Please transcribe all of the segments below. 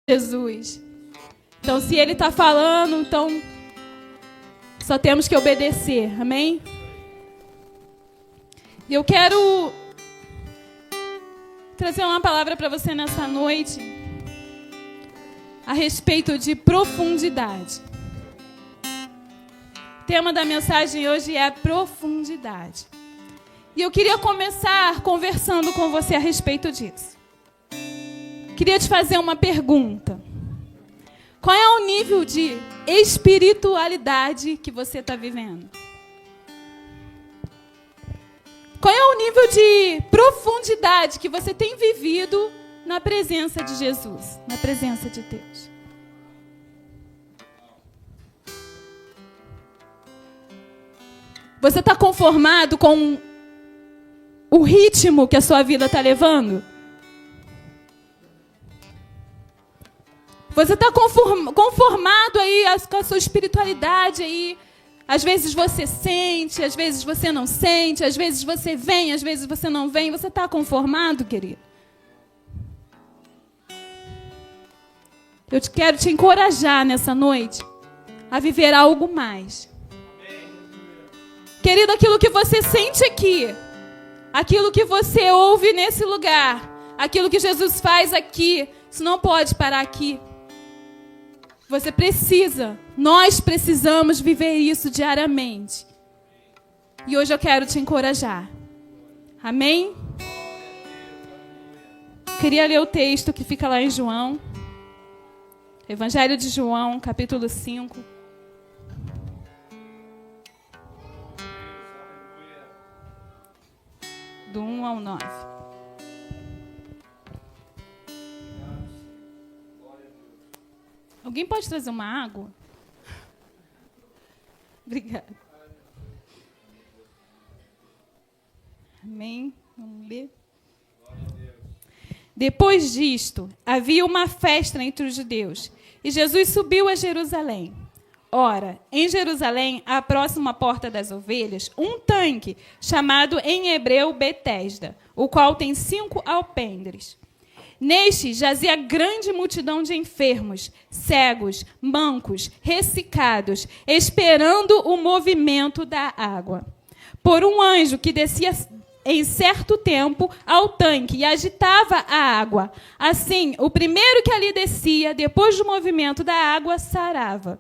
Jesus. Então, se Ele está falando, então só temos que obedecer. Amém? E eu quero trazer uma palavra para você nessa noite a respeito de profundidade. O tema da mensagem hoje é profundidade. E eu queria começar conversando com você a respeito disso. Queria te fazer uma pergunta. Qual é o nível de espiritualidade que você está vivendo? Qual é o nível de profundidade que você tem vivido na presença de Jesus, na presença de Deus? Você está conformado com o ritmo que a sua vida está levando? Você está conformado aí com a sua espiritualidade aí? Às vezes você sente, às vezes você não sente, às vezes você vem, às vezes você não vem. Você está conformado, querido? Eu quero te encorajar nessa noite a viver algo mais. Querido, aquilo que você sente aqui, aquilo que você ouve nesse lugar, aquilo que Jesus faz aqui, isso não pode parar aqui. Você precisa, nós precisamos viver isso diariamente. E hoje eu quero te encorajar. Amém? Queria ler o texto que fica lá em João. Evangelho de João, capítulo 5. Do 1 ao 9. Alguém pode trazer uma água? Obrigada. Amém? Vamos ler. Depois disto, havia uma festa entre os judeus, e Jesus subiu a Jerusalém. Ora, em Jerusalém, à próxima porta das ovelhas, um tanque, chamado em hebreu Betesda, o qual tem 5 alpendres. Neste jazia grande multidão de enfermos, cegos, mancos, ressecados, esperando o movimento da água. Por um anjo que descia em certo tempo ao tanque e agitava a água. Assim, o primeiro que ali descia, depois do movimento da água, sarava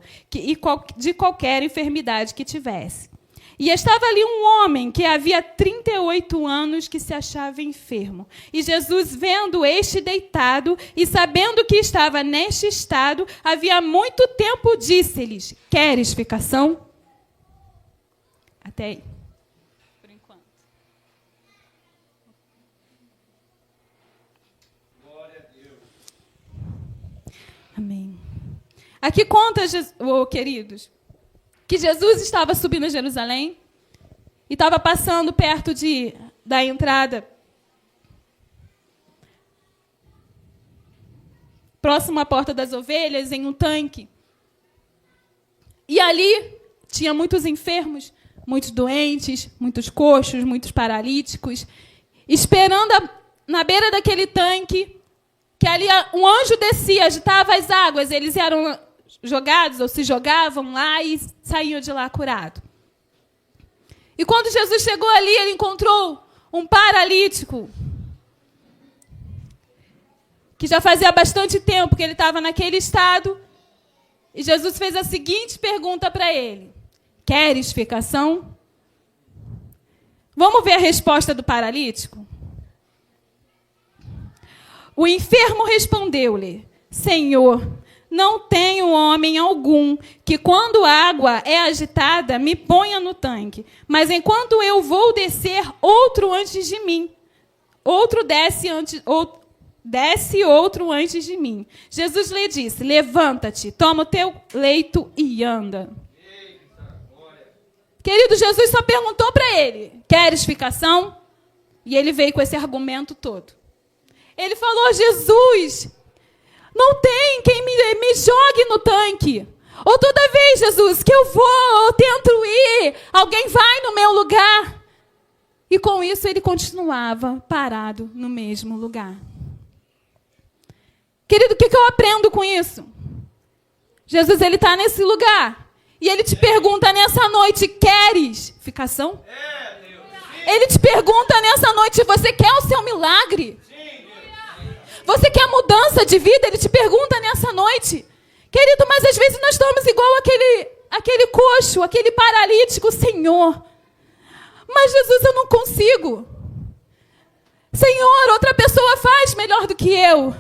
de qualquer enfermidade que tivesse. E estava ali um homem que havia 38 anos que se achava enfermo. E Jesus, vendo este deitado e sabendo que estava neste estado, havia muito tempo, disse-lhes: queres ficação? Até aí. Por enquanto. Glória a Deus. Amém. Aqui conta, queridos, que Jesus estava subindo a Jerusalém e estava passando perto da entrada, próximo à porta das ovelhas, em um tanque. E ali tinha muitos enfermos, muitos doentes, muitos coxos, muitos paralíticos, esperando na beira daquele tanque, que ali um anjo descia, agitava as águas, eles eram jogados ou se jogavam lá e saíam de lá curados. E quando Jesus chegou ali, ele encontrou um paralítico que já fazia bastante tempo que ele estava naquele estado. E Jesus fez a seguinte pergunta para ele: queres ficação? Vamos ver a resposta do paralítico? O enfermo respondeu-lhe: Senhor, não tenho homem algum que, quando a água é agitada, me ponha no tanque. Mas enquanto eu vou descer, outro antes de mim. Desce outro antes de mim. Jesus lhe disse: levanta-te, toma o teu leito e anda. Querido, Jesus só perguntou para ele: queres ficação? E ele veio com esse argumento todo. Ele falou: Jesus, não tem quem me jogue no tanque. Ou toda vez, Jesus, que eu vou, eu tento ir, alguém vai no meu lugar. E com isso ele continuava parado no mesmo lugar. Querido, o que eu aprendo com isso? Jesus, ele está nesse lugar. E ele te pergunta nessa noite, queres ficação? Ele te pergunta nessa noite, você quer o seu milagre? Você quer mudança de vida? Ele te pergunta nessa noite. Querido, mas às vezes nós estamos igual aquele coxo, aquele paralítico. Senhor, mas Jesus, eu não consigo. Senhor, outra pessoa faz melhor do que eu.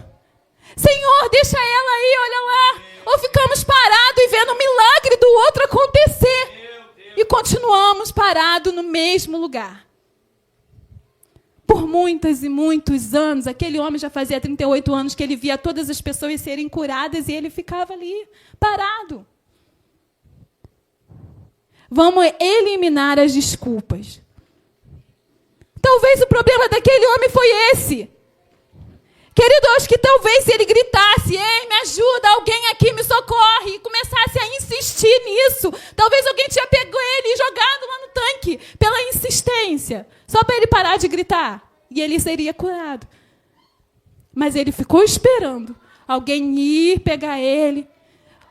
Senhor, deixa ela aí, olha lá. Ou ficamos parados e vendo o milagre do outro acontecer. E continuamos parados no mesmo lugar. Por muitos e muitos anos, aquele homem já fazia 38 anos que ele via todas as pessoas serem curadas e ele ficava ali, parado. Vamos eliminar as desculpas. Talvez o problema daquele homem foi esse. Querido, eu acho que talvez se ele gritasse, ei, me ajuda, alguém aqui me socorre, e começasse a insistir nisso, talvez alguém tinha pego ele e jogado lá no tanque, pela insistência, só para ele parar de gritar, e ele seria curado. Mas ele ficou esperando alguém ir pegar ele,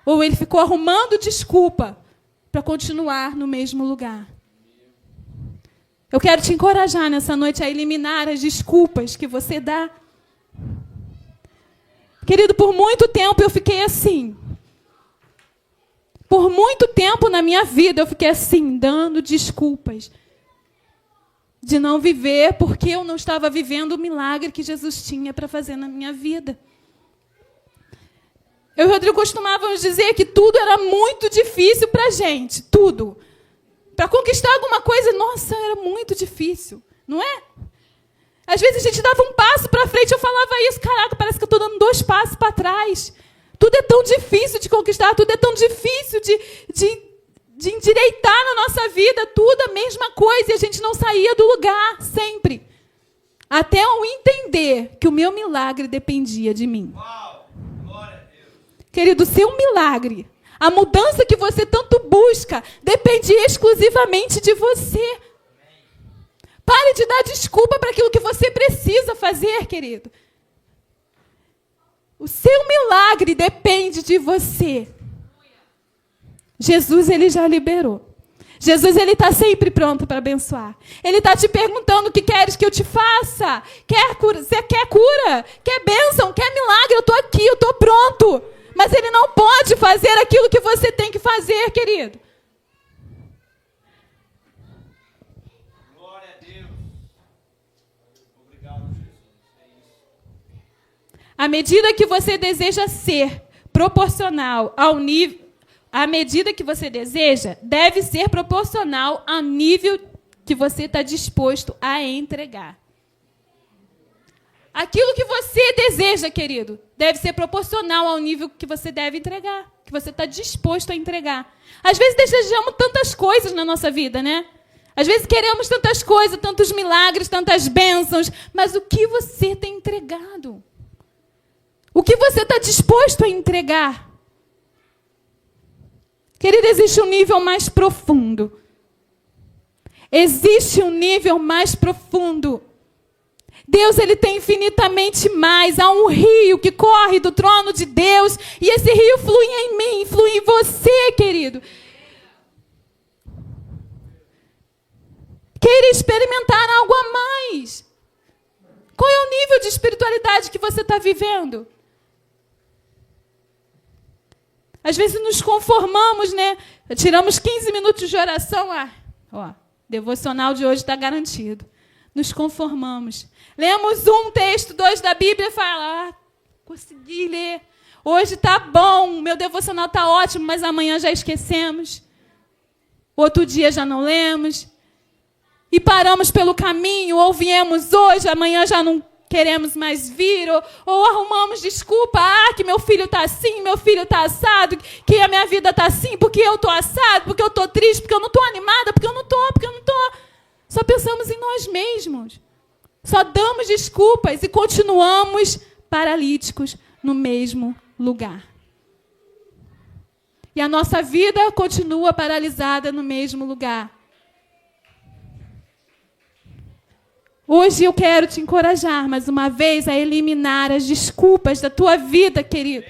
ou ele ficou arrumando desculpa para continuar no mesmo lugar. Eu quero te encorajar nessa noite a eliminar as desculpas que você dá. Querido, por muito tempo eu fiquei assim. Por muito tempo na minha vida eu fiquei assim, dando desculpas de não viver porque eu não estava vivendo o milagre que Jesus tinha para fazer na minha vida. Eu e o Rodrigo costumávamos dizer que tudo era muito difícil para a gente, tudo. Para conquistar alguma coisa, nossa, era muito difícil, não é? Às vezes a gente dava um passo para frente, eu falava isso, caraca, parece que eu estou dando 2 passos para trás. Tudo é tão difícil de conquistar, tudo é tão difícil de endireitar na nossa vida, tudo a mesma coisa, e a gente não saía do lugar, sempre. Até eu entender que o meu milagre dependia de mim. Uau! Glória a Deus. Querido, o seu milagre, a mudança que você tanto busca, depende exclusivamente de você. Pare de dar desculpa para aquilo que você precisa fazer, querido. O seu milagre depende de você. Jesus, ele já liberou. Jesus, ele está sempre pronto para abençoar. Ele está te perguntando o que queres que eu te faça. Quer cura? Você quer cura? Quer bênção? Quer milagre? Eu estou aqui, eu estou pronto. Mas ele não pode fazer aquilo que você tem que fazer, querido. À medida que você deseja ser proporcional ao nível, a medida que você deseja deve ser proporcional ao nível que você está disposto a entregar. Aquilo que você deseja, querido, deve ser proporcional ao nível que você deve entregar, que você está disposto a entregar. Às vezes desejamos tantas coisas na nossa vida, né? Às vezes queremos tantas coisas, tantos milagres, tantas bênçãos, mas o que você tem entregado? O que você está disposto a entregar? Querido, existe um nível mais profundo. Existe um nível mais profundo. Deus, ele tem infinitamente mais. Há um rio que corre do trono de Deus. E esse rio flui em mim, flui em você, querido. Queira experimentar algo a mais. Qual é o nível de espiritualidade que você está vivendo? Às vezes nos conformamos, né? Tiramos 15 minutos de oração. Devocional de hoje está garantido. Nos conformamos. Lemos 1 texto, 2 da Bíblia e fala, consegui ler. Hoje está bom, meu devocional está ótimo, mas amanhã já esquecemos. Outro dia já não lemos. E paramos pelo caminho, ou viemos hoje, amanhã já não queremos mais vir, ou arrumamos desculpa, que meu filho está assim, meu filho está assado, que a minha vida está assim, porque eu estou assado, porque eu estou triste, porque eu não estou animada, porque eu não estou. Só pensamos em nós mesmos. Só damos desculpas e continuamos paralíticos no mesmo lugar. E a nossa vida continua paralisada no mesmo lugar. Hoje eu quero te encorajar, mais uma vez, a eliminar as desculpas da tua vida, querido.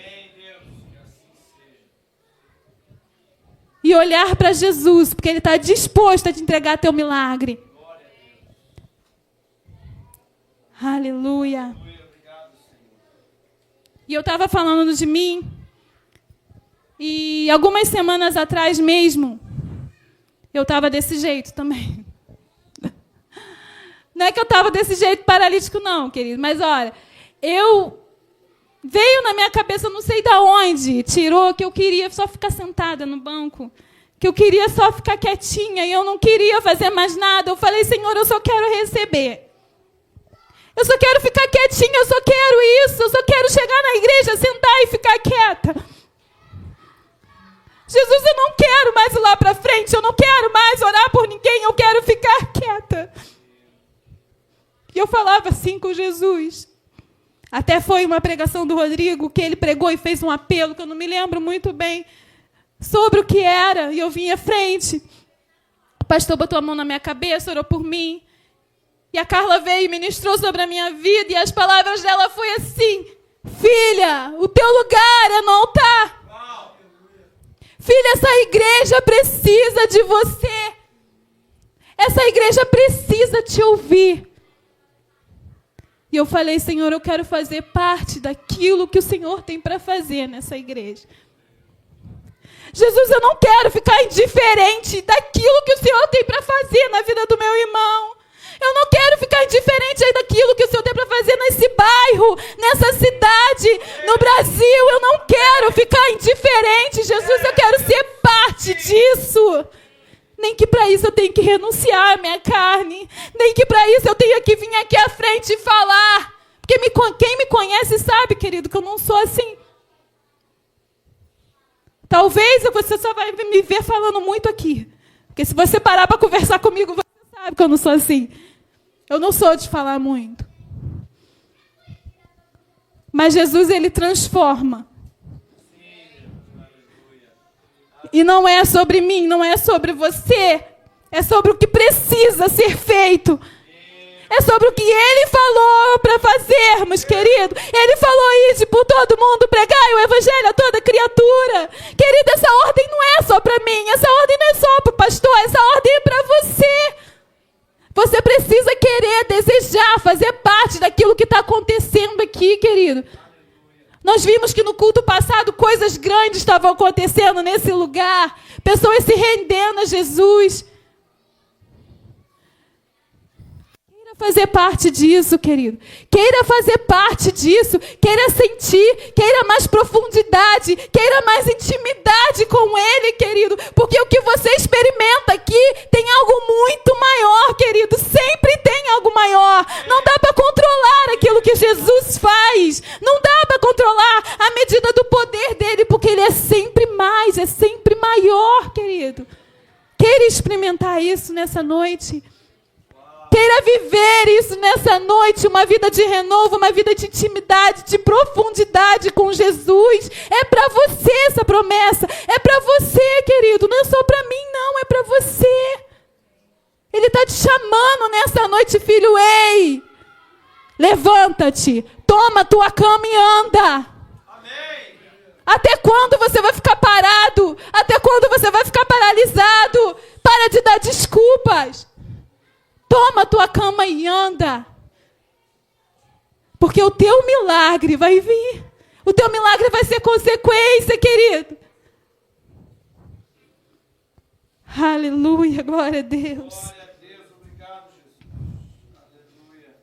E olhar para Jesus, porque Ele está disposto a te entregar teu milagre. Aleluia. E eu estava falando de mim, e algumas semanas atrás mesmo, eu estava desse jeito também. Não é que eu estava desse jeito paralítico, não, querido, mas olha, veio na minha cabeça, não sei de onde, tirou que eu queria só ficar sentada no banco, que eu queria só ficar quietinha, e eu não queria fazer mais nada. Eu falei, Senhor, eu só quero receber. Eu só quero ficar quietinha, eu só quero isso, eu só quero chegar na igreja, sentar e ficar quieta. Jesus, eu não quero mais ir lá para frente, eu não quero mais orar por ninguém, eu quero ficar quieta. E eu falava assim com Jesus. Até foi uma pregação do Rodrigo, que ele pregou e fez um apelo, que eu não me lembro muito bem, sobre o que era, e eu vim à frente. O pastor botou a mão na minha cabeça, orou por mim. E a Carla veio e ministrou sobre a minha vida, e as palavras dela foi assim: filha, o teu lugar é no altar. Filha, essa igreja precisa de você. Essa igreja precisa te ouvir. E eu falei, Senhor, eu quero fazer parte daquilo que o Senhor tem para fazer nessa igreja. Jesus, eu não quero ficar indiferente daquilo que o Senhor tem para fazer na vida do meu irmão. Eu não quero ficar indiferente aí daquilo que o Senhor tem para fazer nesse bairro, nessa cidade, no Brasil. Eu não quero ficar indiferente, Jesus, eu quero ser parte disso. Nem que para isso eu tenho que renunciar à minha carne. Nem que para isso eu tenha que vir aqui à frente e falar. Porque quem me conhece sabe, querido, que eu não sou assim. Talvez você só vai me ver falando muito aqui. Porque se você parar para conversar comigo, você sabe que eu não sou assim. Eu não sou de falar muito. Mas Jesus, Ele transforma. E não é sobre mim, não é sobre você. É sobre o que precisa ser feito. É sobre o que Ele falou para fazermos, querido. Ele falou isso por todo mundo, pregai o evangelho a toda criatura. Querido, essa ordem não é só para mim. Essa ordem não é só para o pastor. Essa ordem é para você. Você precisa querer, desejar, fazer parte daquilo que está acontecendo aqui, querido. Nós vimos que no culto passado coisas grandes estavam acontecendo nesse lugar. Pessoas se rendendo a Jesus. Queira fazer parte disso, querido. Queira fazer parte disso. Queira sentir. Queira mais profundidade. Queira mais intimidade com Ele, querido. Porque o que você experimenta aqui tem algo muito maior, querido. Sempre tem algo maior. Não dá para controlar aquilo que Jesus faz. Não dá para controlar a medida do poder dele, porque Ele é sempre mais, é sempre maior, querido. Queira experimentar isso nessa noite. Queira viver isso nessa noite, uma vida de renovo, uma vida de intimidade, de profundidade com Jesus. É para você essa promessa. É para você, querido. Não é só para mim, não. É para você. Ele está te chamando nessa noite, filho. Ei, levanta-te. Toma a tua cama e anda. Amém. Até quando você vai ficar parado? Até quando você vai ficar paralisado? Para de dar desculpas. Toma a tua cama e anda. Porque o teu milagre vai vir. O teu milagre vai ser consequência, querido. Aleluia, glória a Deus. Glória a Deus, obrigado, Jesus. Aleluia.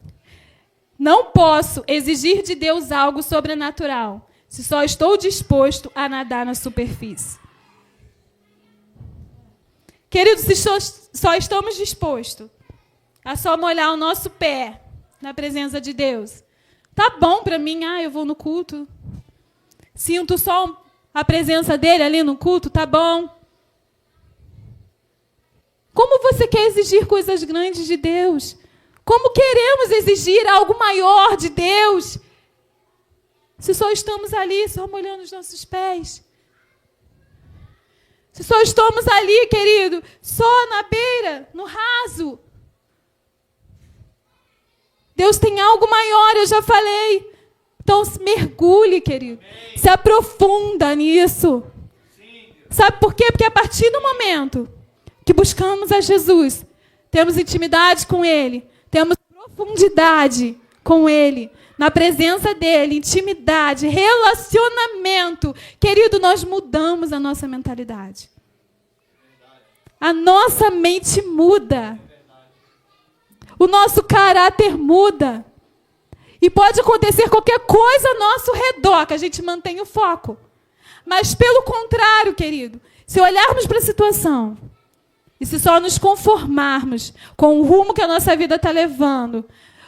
Não posso exigir de Deus algo sobrenatural se só estou disposto a nadar na superfície. Queridos, se só estamos dispostos a só molhar o nosso pé na presença de Deus, tá bom para mim, eu vou no culto. Sinto só a presença dele ali no culto, tá bom. Como você quer exigir coisas grandes de Deus? Como queremos exigir algo maior de Deus? Se só estamos ali, só molhando os nossos pés. Se só estamos ali, querido, só na beira, no raso. Deus tem algo maior, eu já falei. Então, mergulhe, querido. Se aprofunda nisso. Sabe por quê? Porque a partir do momento que buscamos a Jesus, temos intimidade com Ele, temos profundidade com Ele, na presença dEle, intimidade, relacionamento. Querido, nós mudamos a nossa mentalidade. A nossa mente muda. O nosso caráter muda. E pode acontecer qualquer coisa ao nosso redor, que a gente mantém o foco. Mas, pelo contrário, querido, se olharmos para a situação e se só nos conformarmos com o rumo que a nossa vida está levando,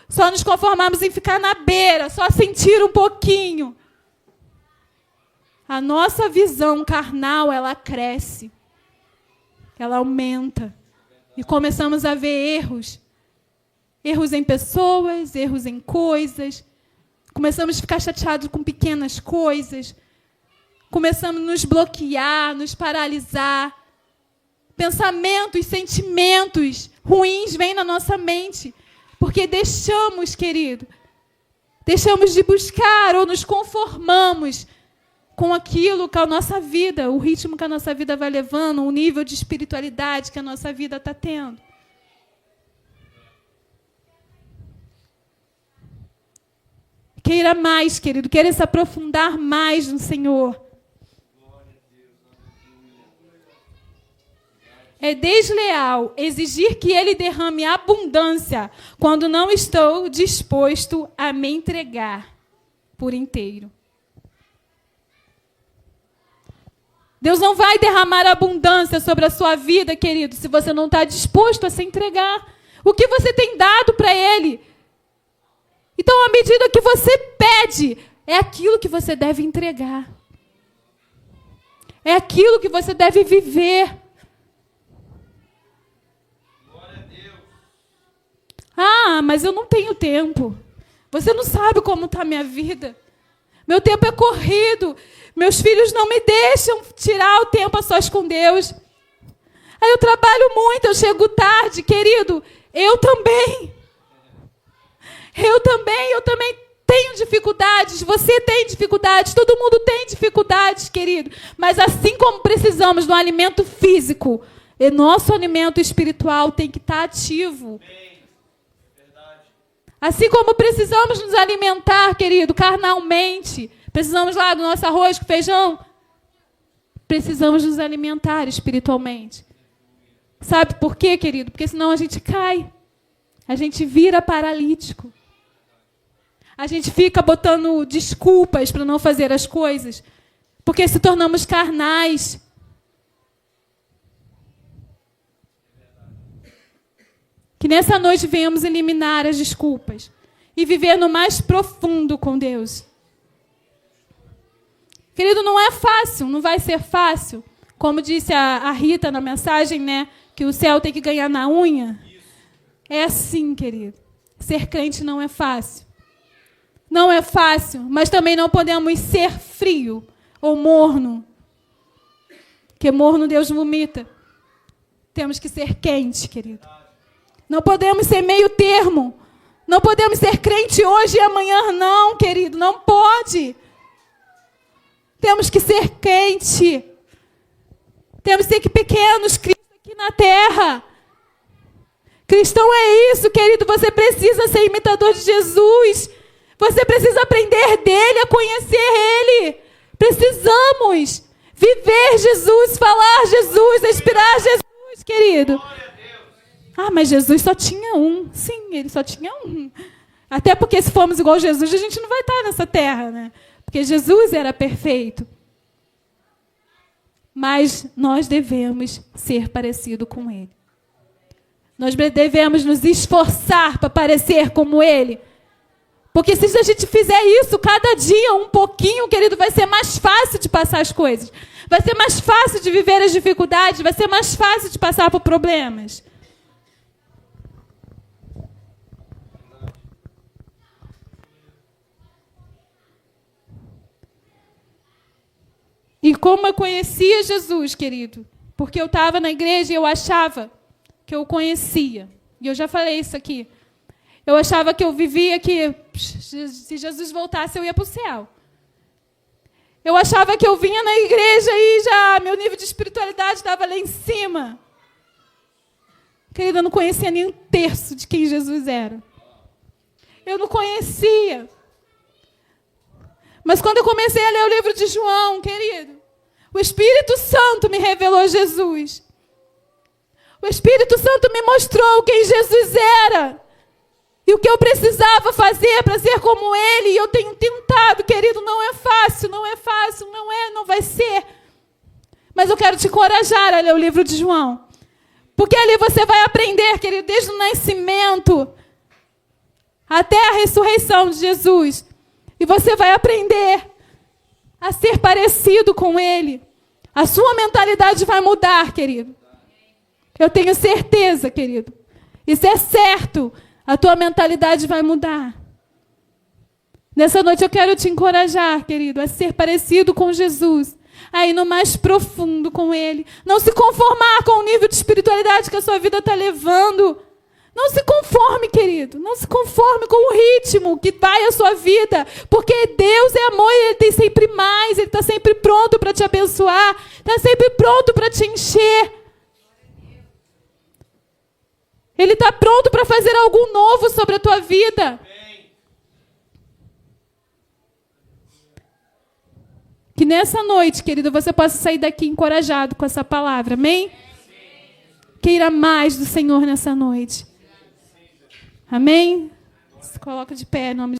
só nos conformarmos em ficar na beira, só sentir um pouquinho, a nossa visão carnal, ela cresce, ela aumenta. E começamos a ver erros. Erros em pessoas, erros em coisas. Começamos a ficar chateados com pequenas coisas. Começamos a nos bloquear, nos paralisar. Pensamentos, sentimentos ruins vêm na nossa mente. Porque deixamos, querido, deixamos de buscar ou nos conformamos com aquilo que a nossa vida, o ritmo que a nossa vida vai levando, o nível de espiritualidade que a nossa vida está tendo. Queira mais, querido, queira se aprofundar mais no Senhor. É desleal exigir que Ele derrame abundância quando não estou disposto a me entregar por inteiro. Deus não vai derramar abundância sobre a sua vida, querido, se você não está disposto a se entregar. O que você tem dado para Ele? Então, à medida que você pede, é aquilo que você deve entregar. É aquilo que você deve viver. Glória a Deus. Ah, mas eu não tenho tempo. Você não sabe como está a minha vida. Meu tempo é corrido. Meus filhos não me deixam tirar o tempo a sós com Deus. Aí eu trabalho muito, eu chego tarde, querido. Eu também tenho dificuldades, você tem dificuldades, todo mundo tem dificuldades, querido. Mas assim como precisamos do alimento físico, nosso alimento espiritual tem que estar ativo. Assim como precisamos nos alimentar, querido, carnalmente, precisamos lá do nosso arroz com feijão, precisamos nos alimentar espiritualmente. Sabe por quê, querido? Porque senão a gente cai, a gente vira paralítico. A gente fica botando desculpas para não fazer as coisas, porque se tornamos carnais. Que nessa noite venhamos eliminar as desculpas e viver no mais profundo com Deus. Querido, não é fácil, não vai ser fácil. Como disse a Rita na mensagem, né, que o céu tem que ganhar na unha. É assim, querido. Ser crente não é fácil. Não é fácil, mas também não podemos ser frio ou morno. Porque morno Deus vomita. Temos que ser quente, querido. Não podemos ser meio termo. Não podemos ser crente hoje e amanhã não, querido. Não pode. Temos que ser quente. Temos que ser pequenos, Cristo aqui na terra. Cristão é isso, querido. Você precisa ser imitador de Jesus. Você precisa aprender dele, a conhecer ele. Precisamos viver Jesus, falar Jesus, respirar Jesus, querido. Ah, mas Jesus só tinha um. Sim, ele só tinha um. Até porque se formos igual a Jesus, a gente não vai estar nessa terra, né? Porque Jesus era perfeito. Mas nós devemos ser parecido com ele. Nós devemos nos esforçar para parecer como ele. Porque se a gente fizer isso cada dia um pouquinho, querido, vai ser mais fácil de passar as coisas. Vai ser mais fácil de viver as dificuldades. Vai ser mais fácil de passar por problemas. E como eu conhecia Jesus, querido? Porque eu estava na igreja e eu achava que eu conhecia. E eu já falei isso aqui. Eu achava que eu vivia que se Jesus voltasse eu ia para o céu. Eu achava que eu vinha na igreja e já meu nível de espiritualidade estava lá em cima. Querida, eu não conhecia nem um terço de quem Jesus era. Eu não conhecia. Mas quando eu comecei a ler o livro de João, querido, o Espírito Santo me revelou Jesus. O Espírito Santo me mostrou quem Jesus era. E o que eu precisava fazer para ser como Ele. E eu tenho tentado, querido, não é fácil, não vai ser. Mas eu quero te encorajar a ler o livro de João. Porque ali você vai aprender, querido, desde o nascimento até a ressurreição de Jesus. E você vai aprender a ser parecido com Ele. A sua mentalidade vai mudar, querido. Eu tenho certeza, querido. Isso é certo. A tua mentalidade vai mudar. Nessa noite eu quero te encorajar, querido, a ser parecido com Jesus. A ir no mais profundo com Ele. Não se conformar com o nível de espiritualidade que a sua vida está levando. Não se conforme, querido. Não se conforme com o ritmo que vai a sua vida. Porque Deus é amor e Ele tem sempre mais. Ele está sempre pronto para te abençoar. Está sempre pronto para te encher. Ele está pronto para fazer algo novo sobre a tua vida. Que nessa noite, querido, você possa sair daqui encorajado com essa palavra. Amém? Queira mais do Senhor nessa noite. Amém? Se coloca de pé em nome de